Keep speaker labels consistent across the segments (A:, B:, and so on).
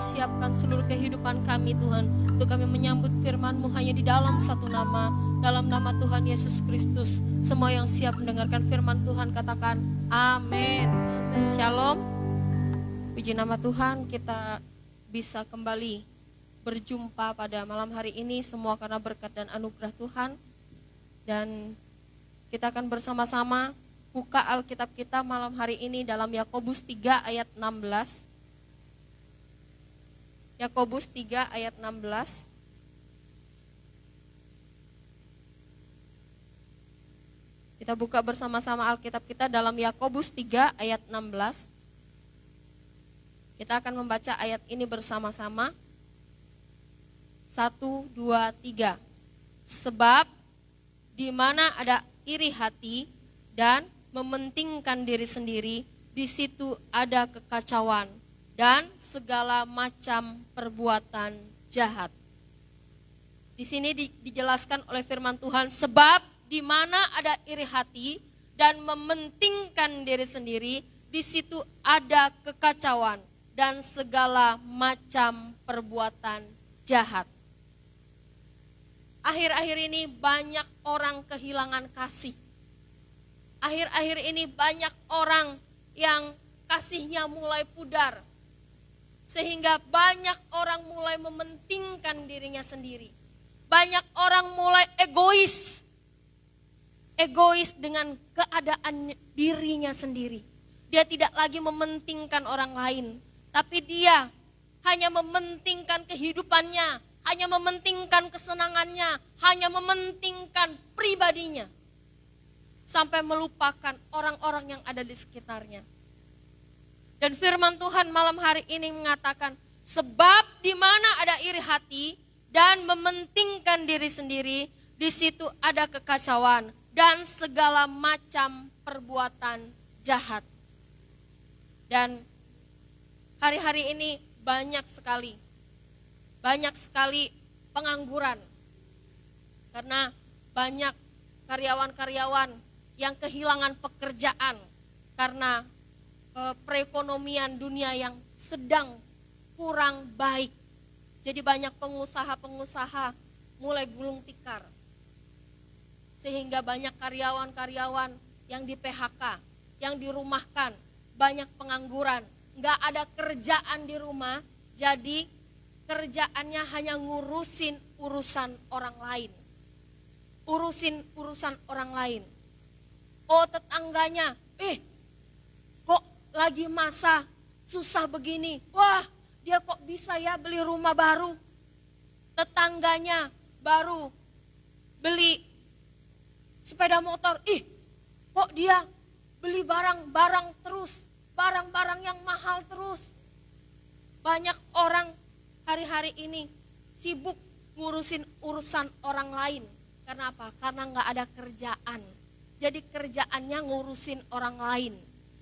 A: Engkau siapkan seluruh kehidupan kami Tuhan, untuk kami menyambut firman-Mu hanya di dalam satu nama, dalam nama Tuhan Yesus Kristus. Semua yang siap mendengarkan firman Tuhan katakan amin. Shalom. Puji nama Tuhan, kita bisa kembali berjumpa pada malam hari ini, semua karena berkat dan anugerah Tuhan. Dan kita akan bersama-sama buka Alkitab kita malam hari ini dalam Yakobus 3 ayat 16. Yakobus 3 ayat 16. Kita buka bersama-sama Alkitab kita dalam Yakobus 3 ayat 16. Kita akan membaca ayat ini bersama-sama. 1, 2, 3. Sebab di mana ada iri hati dan mementingkan diri sendiri, di situ ada kekacauan dan segala macam perbuatan jahat. Di sini dijelaskan oleh firman Tuhan, sebab di mana ada iri hati dan mementingkan diri sendiri, di situ ada kekacauan dan segala macam perbuatan jahat. Akhir-akhir ini banyak orang kehilangan kasih. Akhir-akhir ini banyak orang yang kasihnya mulai pudar. Sehingga banyak orang mulai mementingkan dirinya sendiri. Banyak orang mulai egois. Egois dengan keadaan dirinya sendiri. Dia tidak lagi mementingkan orang lain. Tapi dia hanya mementingkan kehidupannya. Hanya mementingkan kesenangannya. Hanya mementingkan pribadinya. Sampai melupakan orang-orang yang ada di sekitarnya. Dan firman Tuhan malam hari ini mengatakan, sebab di mana ada iri hati dan mementingkan diri sendiri, di situ ada kekacauan dan segala macam perbuatan jahat. Dan hari-hari ini banyak sekali pengangguran. Karena banyak karyawan-karyawan yang kehilangan pekerjaan karena perekonomian dunia yang sedang kurang baik. Jadi banyak pengusaha-pengusaha mulai gulung tikar. Sehingga banyak karyawan-karyawan yang di PHK, yang dirumahkan, banyak pengangguran. Nggak ada kerjaan di rumah, jadi kerjaannya hanya ngurusin urusan orang lain. Urusan orang lain. Oh tetangganya, kok lagi masa susah begini. Wah dia kok bisa ya beli rumah baru. Tetangganya baru beli sepeda motor. Kok dia beli barang-barang terus. Barang-barang yang mahal terus. Banyak orang hari-hari ini sibuk ngurusin urusan orang lain. Karena apa? Karena gak ada kerjaan. Jadi kerjaannya ngurusin orang lain.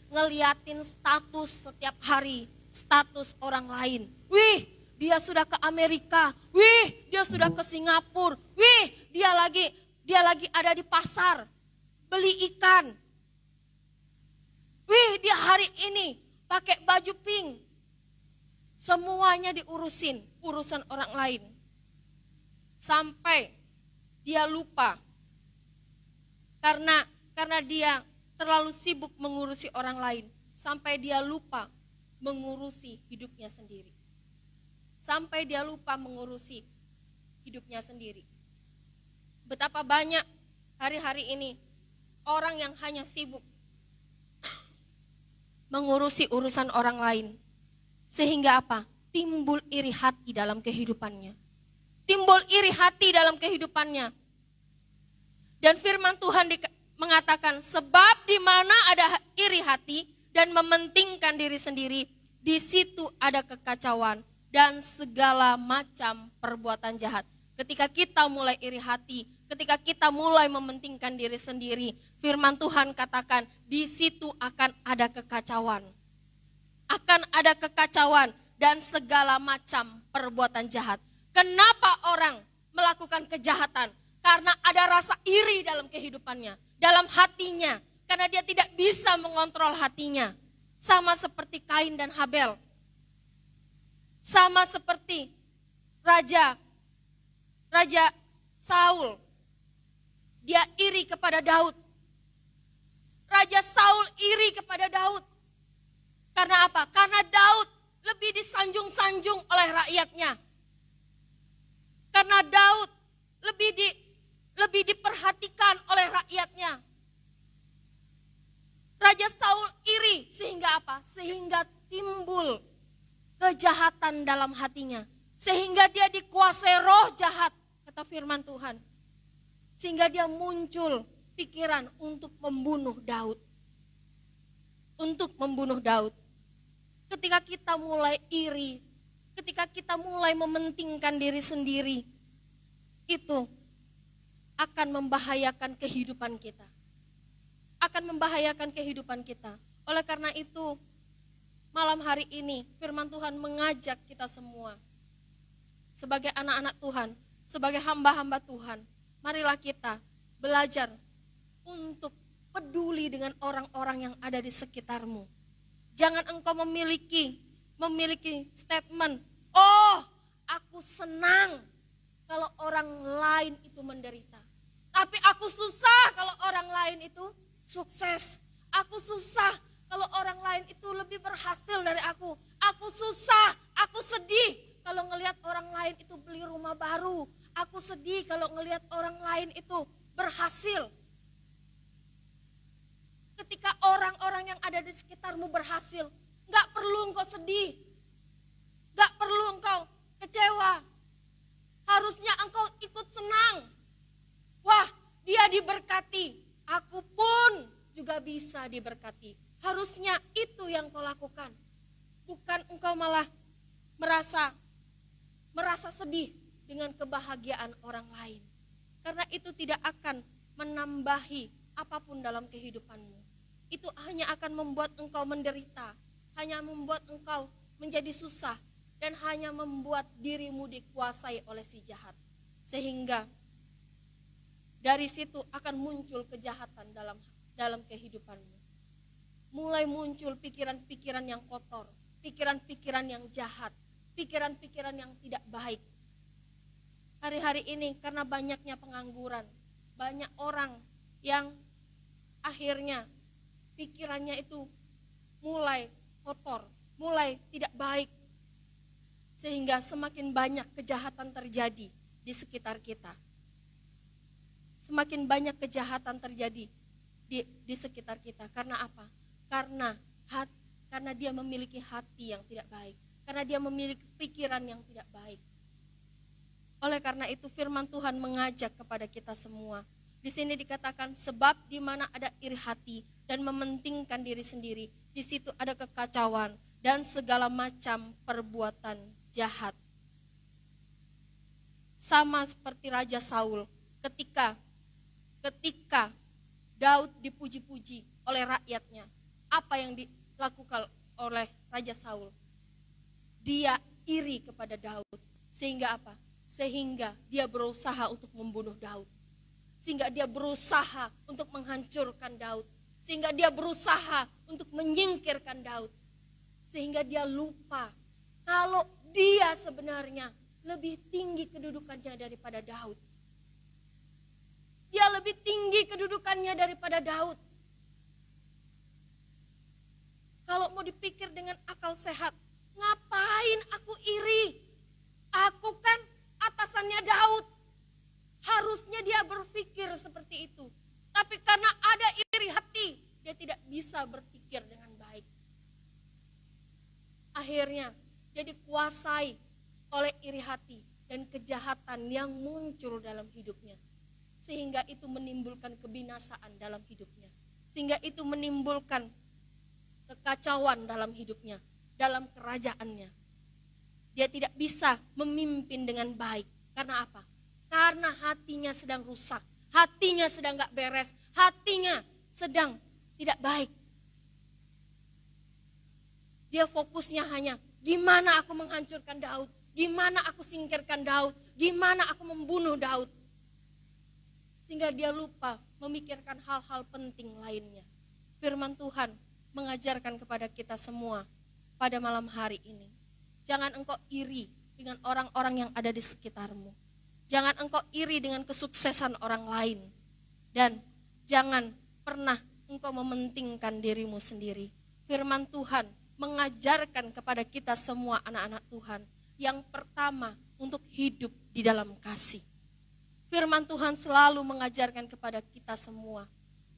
A: Ngeliatin status setiap hari, status orang lain. Wih, dia sudah ke Amerika. Wih, dia sudah ke Singapura. Wih, dia lagi ada di pasar beli ikan. Wih, dia hari ini pakai baju pink. Semuanya diurusin, urusan orang lain. Sampai dia lupa. Karena dia terlalu sibuk mengurusi orang lain. Sampai dia lupa mengurusi hidupnya sendiri. Sampai dia lupa mengurusi hidupnya sendiri. Betapa banyak hari-hari ini orang yang hanya sibuk mengurusi urusan orang lain. Sehingga apa? Timbul iri hati dalam kehidupannya. Timbul iri hati dalam kehidupannya. Dan firman Tuhan mengatakan, sebab di mana ada iri hati dan mementingkan diri sendiri, di situ ada kekacauan dan segala macam perbuatan jahat. Ketika kita mulai iri hati, ketika kita mulai mementingkan diri sendiri, firman Tuhan katakan, di situ akan ada kekacauan. Akan ada kekacauan dan segala macam perbuatan jahat. Kenapa orang melakukan kejahatan? Karena ada rasa iri dalam kehidupannya, dalam hatinya. Karena dia tidak bisa mengontrol hatinya. Sama seperti Kain dan Habel. Sama seperti Raja Saul. Dia iri kepada Daud. Raja Saul iri kepada Daud. Karena apa? Karena Daud lebih disanjung-sanjung oleh rakyatnya. Karena Daud lebih diperhatikan oleh rakyatnya. Raja Saul iri sehingga apa? Sehingga timbul kejahatan dalam hatinya. Sehingga dia dikuasai roh jahat, kata firman Tuhan. Sehingga dia muncul pikiran untuk membunuh Daud. Untuk membunuh Daud. Ketika kita mulai iri, ketika kita mulai mementingkan diri sendiri, itu akan membahayakan kehidupan kita. Akan membahayakan kehidupan kita. Oleh karena itu, malam hari ini firman Tuhan mengajak kita semua sebagai anak-anak Tuhan, sebagai hamba-hamba Tuhan, marilah kita belajar untuk peduli dengan orang-orang yang ada di sekitarmu. Jangan engkau memiliki statement, oh aku senang kalau orang lain itu menderita. Tapi aku susah kalau orang lain itu sukses. Aku susah kalau orang lain itu lebih berhasil dari aku. Aku susah, aku sedih kalau ngelihat orang lain itu beli rumah baru. Aku sedih kalau ngelihat orang lain itu berhasil. Ketika orang-orang yang ada di sekitarmu berhasil, gak perlu engkau sedih. Gak perlu engkau kecewa. Harusnya engkau ikut senang. Wah, dia diberkati. Aku pun juga bisa diberkati. Harusnya itu yang kau lakukan. Bukan engkau malah merasa sedih dengan kebahagiaan orang lain. Karena itu tidak akan menambahi apapun dalam kehidupanmu. Itu hanya akan membuat engkau menderita. Hanya membuat engkau menjadi susah. Dan hanya membuat dirimu dikuasai oleh si jahat. Sehingga dari situ akan muncul kejahatan dalam kehidupanmu. Mulai muncul pikiran-pikiran yang kotor, pikiran-pikiran yang jahat, pikiran-pikiran yang tidak baik. Hari-hari ini karena banyaknya pengangguran, banyak orang yang akhirnya pikirannya itu mulai kotor, mulai tidak baik. Sehingga semakin banyak kejahatan terjadi di sekitar kita. Semakin banyak kejahatan terjadi di sekitar kita. Karena apa? Karena dia memiliki hati yang tidak baik. Karena dia memiliki pikiran yang tidak baik. Oleh karena itu firman Tuhan mengajak kepada kita semua. Di sini dikatakan sebab di mana ada iri hati dan mementingkan diri sendiri, di situ ada kekacauan dan segala macam perbuatan jahat. Sama seperti Raja Saul ketika Daud dipuji-puji oleh rakyatnya. Apa yang dilakukan oleh Raja Saul? Dia iri kepada Daud. Sehingga apa? Sehingga dia berusaha untuk membunuh Daud. Sehingga dia berusaha untuk menghancurkan Daud. Sehingga dia berusaha untuk menyingkirkan Daud. Sehingga dia lupa kalau dia sebenarnya lebih tinggi kedudukannya daripada Daud. Dia lebih tinggi kedudukannya daripada Daud. Kalau mau dipikir dengan akal sehat, ngapain aku iri? Aku kan atasannya Daud. Harusnya dia berpikir seperti itu. Tapi karena ada iri hati, dia tidak bisa berpikir dengan baik. Akhirnya dia dikuasai oleh iri hati dan kejahatan yang muncul dalam hidupnya. Sehingga itu menimbulkan kebinasaan dalam hidupnya. Sehingga itu menimbulkan kekacauan dalam hidupnya, dalam kerajaannya. Dia tidak bisa memimpin dengan baik. Karena apa? Karena hatinya sedang rusak, hatinya sedang gak beres, hatinya sedang tidak baik. Dia fokusnya hanya, gimana aku menghancurkan Daud, gimana aku singkirkan Daud, gimana aku membunuh Daud. Sehingga dia lupa memikirkan hal-hal penting lainnya. Firman Tuhan mengajarkan kepada kita semua pada malam hari ini. Jangan engkau iri dengan orang-orang yang ada di sekitarmu. Jangan engkau iri dengan kesuksesan orang lain. Dan jangan pernah engkau mementingkan dirimu sendiri. Firman Tuhan mengajarkan kepada kita semua anak-anak Tuhan. Yang pertama, untuk hidup di dalam kasih. Firman Tuhan selalu mengajarkan kepada kita semua,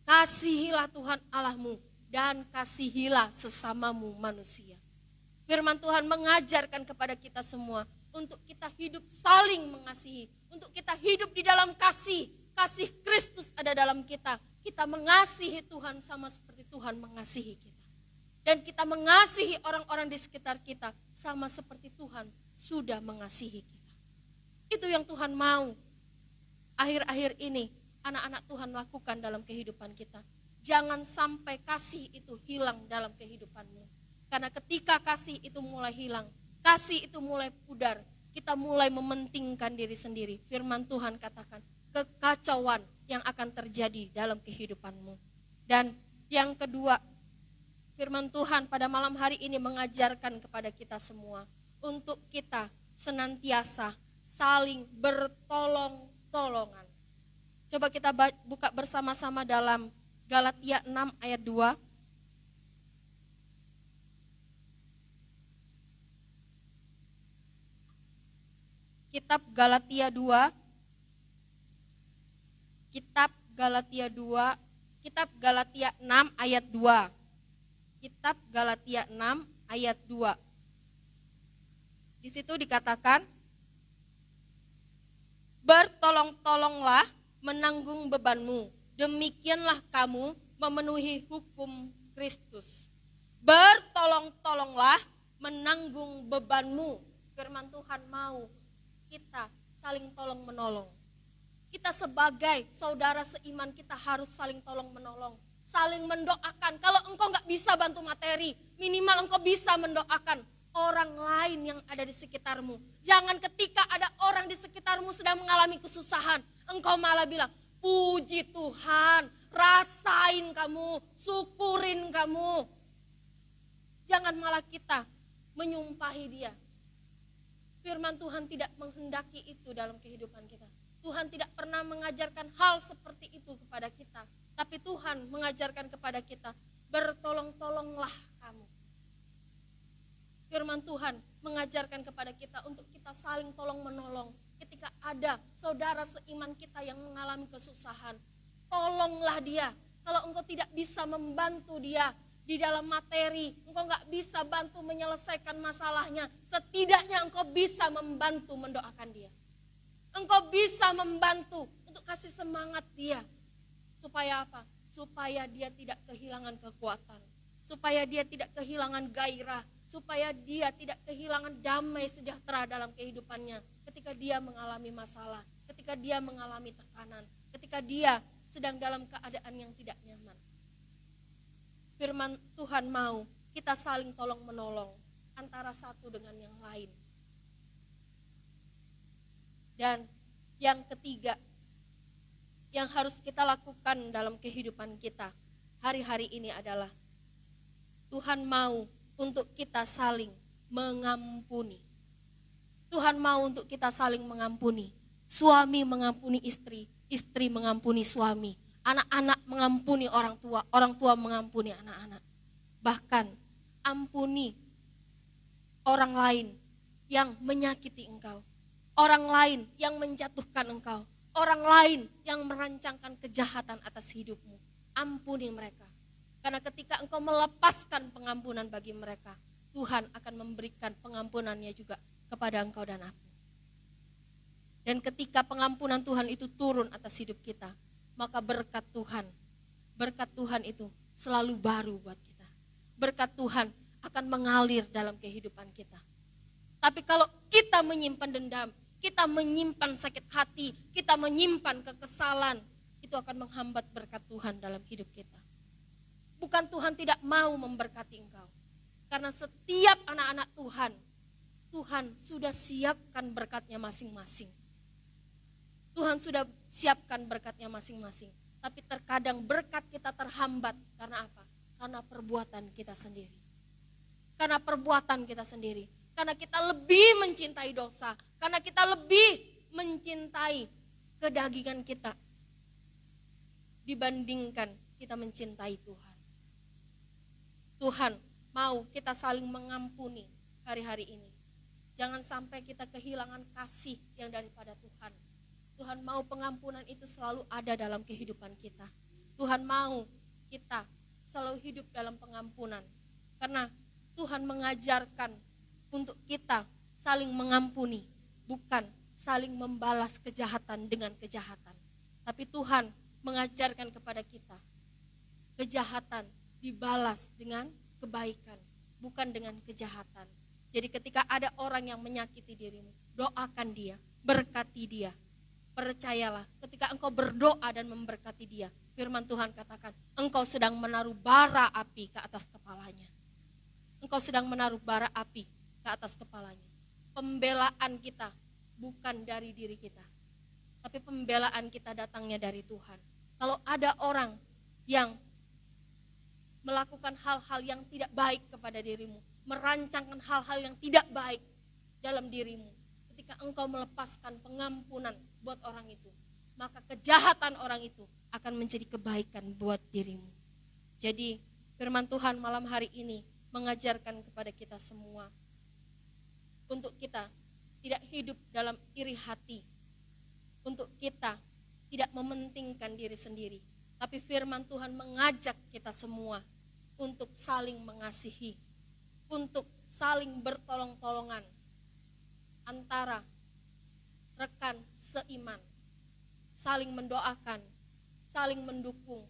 A: kasihilah Tuhan Allahmu dan kasihilah sesamamu manusia. Firman Tuhan mengajarkan kepada kita semua untuk kita hidup saling mengasihi, untuk kita hidup di dalam kasih. Kasih Kristus ada dalam kita. Kita mengasihi Tuhan sama seperti Tuhan mengasihi kita. Dan kita mengasihi orang-orang di sekitar kita sama seperti Tuhan sudah mengasihi kita. Itu yang Tuhan mau akhir-akhir ini anak-anak Tuhan lakukan dalam kehidupan kita. Jangan sampai kasih itu hilang dalam kehidupanmu. Karena ketika kasih itu mulai hilang, kasih itu mulai pudar, kita mulai mementingkan diri sendiri. Firman Tuhan katakan, kekacauan yang akan terjadi dalam kehidupanmu. Dan yang kedua, firman Tuhan pada malam hari ini mengajarkan kepada kita semua untuk kita senantiasa saling bertolong-tolongan. Coba kita buka bersama-sama dalam Galatia 6 ayat 2. Kitab Galatia 2. Kitab Galatia 2. Kitab Galatia 6 ayat 2. Kitab Galatia 6 ayat 2. Di situ dikatakan, bertolong-tolonglah menanggung bebanmu, demikianlah kamu memenuhi hukum Kristus. Bertolong-tolonglah menanggung bebanmu. Firman Tuhan mau kita saling tolong menolong. Kita sebagai saudara seiman kita harus saling tolong menolong, saling mendoakan. Kalau engkau gak bisa bantu materi, minimal engkau bisa mendoakan orang lain yang ada di sekitarmu. Jangan ketika ada orang di sekitarmu sedang mengalami kesusahan, engkau malah bilang, puji Tuhan, rasain kamu, syukurin kamu. Jangan malah kita menyumpahi dia. Firman Tuhan tidak menghendaki itu dalam kehidupan kita. Tuhan tidak pernah mengajarkan hal seperti itu kepada kita. Tapi Tuhan mengajarkan kepada kita, bertolong-tolonglah kamu. Firman Tuhan mengajarkan kepada kita untuk kita saling tolong menolong. Ketika ada saudara seiman kita yang mengalami kesusahan, tolonglah dia. Kalau engkau tidak bisa membantu dia di dalam materi, engkau gak bisa bantu menyelesaikan masalahnya, setidaknya engkau bisa membantu mendoakan dia. Engkau bisa membantu untuk kasih semangat dia. Supaya apa? Supaya dia tidak kehilangan kekuatan. Supaya dia tidak kehilangan gairah. Supaya dia tidak kehilangan damai sejahtera dalam kehidupannya. Ketika dia mengalami masalah. Ketika dia mengalami tekanan. Ketika dia sedang dalam keadaan yang tidak nyaman. Firman Tuhan mau kita saling tolong menolong antara satu dengan yang lain. Dan yang ketiga, yang harus kita lakukan dalam kehidupan kita hari-hari ini adalah Tuhan mau untuk kita saling mengampuni. Tuhan mau untuk kita saling mengampuni. Suami mengampuni istri, istri mengampuni suami, anak-anak mengampuni orang tua mengampuni anak-anak. Bahkan ampuni orang lain yang menyakiti engkau. Orang lain yang menjatuhkan engkau. Orang lain yang merancangkan kejahatan atas hidupmu. Ampuni mereka. Karena ketika engkau melepaskan pengampunan bagi mereka, Tuhan akan memberikan pengampunannya juga kepada engkau dan aku. Dan ketika pengampunan Tuhan itu turun atas hidup kita, maka berkat Tuhan itu selalu baru buat kita. Berkat Tuhan akan mengalir dalam kehidupan kita. Tapi kalau kita menyimpan dendam, kita menyimpan sakit hati, kita menyimpan kekesalan, itu akan menghambat berkat Tuhan dalam hidup kita. Bukan Tuhan tidak mau memberkati engkau. Karena setiap anak-anak Tuhan, Tuhan sudah siapkan berkatnya masing-masing. Tuhan sudah siapkan berkatnya masing-masing. Tapi terkadang berkat kita terhambat, karena apa? Karena perbuatan kita sendiri. Karena perbuatan kita sendiri. Karena kita lebih mencintai dosa, karena kita lebih mencintai kedagingan kita dibandingkan kita mencintai Tuhan. Tuhan mau kita saling mengampuni hari-hari ini. Jangan sampai kita kehilangan kasih yang daripada Tuhan. Tuhan mau pengampunan itu selalu ada dalam kehidupan kita. Tuhan mau kita selalu hidup dalam pengampunan. Karena Tuhan mengajarkan untuk kita saling mengampuni, bukan saling membalas kejahatan dengan kejahatan. Tapi Tuhan mengajarkan kepada kita, kejahatan dibalas dengan kebaikan, bukan dengan kejahatan. Jadi ketika ada orang yang menyakiti dirimu, doakan dia, berkati dia. Percayalah, ketika engkau berdoa dan memberkati dia, firman Tuhan katakan, engkau sedang menaruh bara api ke atas kepalanya. Engkau sedang menaruh bara api ke atas kepalanya. Pembelaan kita bukan dari diri kita, tapi pembelaan kita datangnya dari Tuhan. Kalau ada orang yang melakukan hal-hal yang tidak baik kepada dirimu, merancangkan hal-hal yang tidak baik dalam dirimu, ketika engkau melepaskan pengampunan buat orang itu, maka kejahatan orang itu akan menjadi kebaikan buat dirimu. Jadi firman Tuhan malam hari ini mengajarkan kepada kita semua untuk kita tidak hidup dalam iri hati, untuk kita tidak mementingkan diri sendiri, tapi firman Tuhan mengajak kita semua untuk saling mengasihi, untuk saling bertolong-tolongan antara rekan seiman, saling mendoakan, saling mendukung,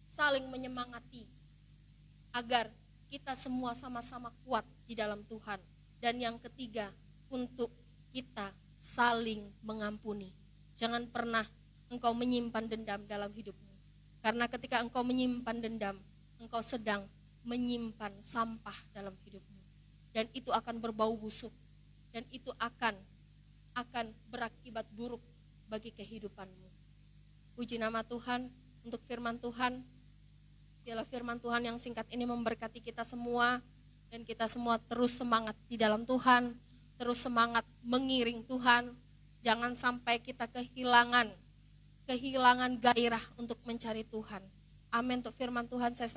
A: saling menyemangati, agar kita semua sama-sama kuat di dalam Tuhan. Dan yang ketiga, untuk kita saling mengampuni. Jangan pernah engkau menyimpan dendam dalam hidupmu. Karena ketika engkau menyimpan dendam, engkau sedang menyimpan sampah dalam hidupmu. Dan itu akan berbau busuk. Dan itu akan berakibat buruk bagi kehidupanmu. Puji nama Tuhan untuk firman Tuhan. Biarlah firman Tuhan yang singkat ini memberkati kita semua. Dan kita semua terus semangat di dalam Tuhan, terus semangat mengiring Tuhan. Jangan sampai kita kehilangan gairah untuk mencari Tuhan. Amin. Untuk firman Tuhan saya serahkan.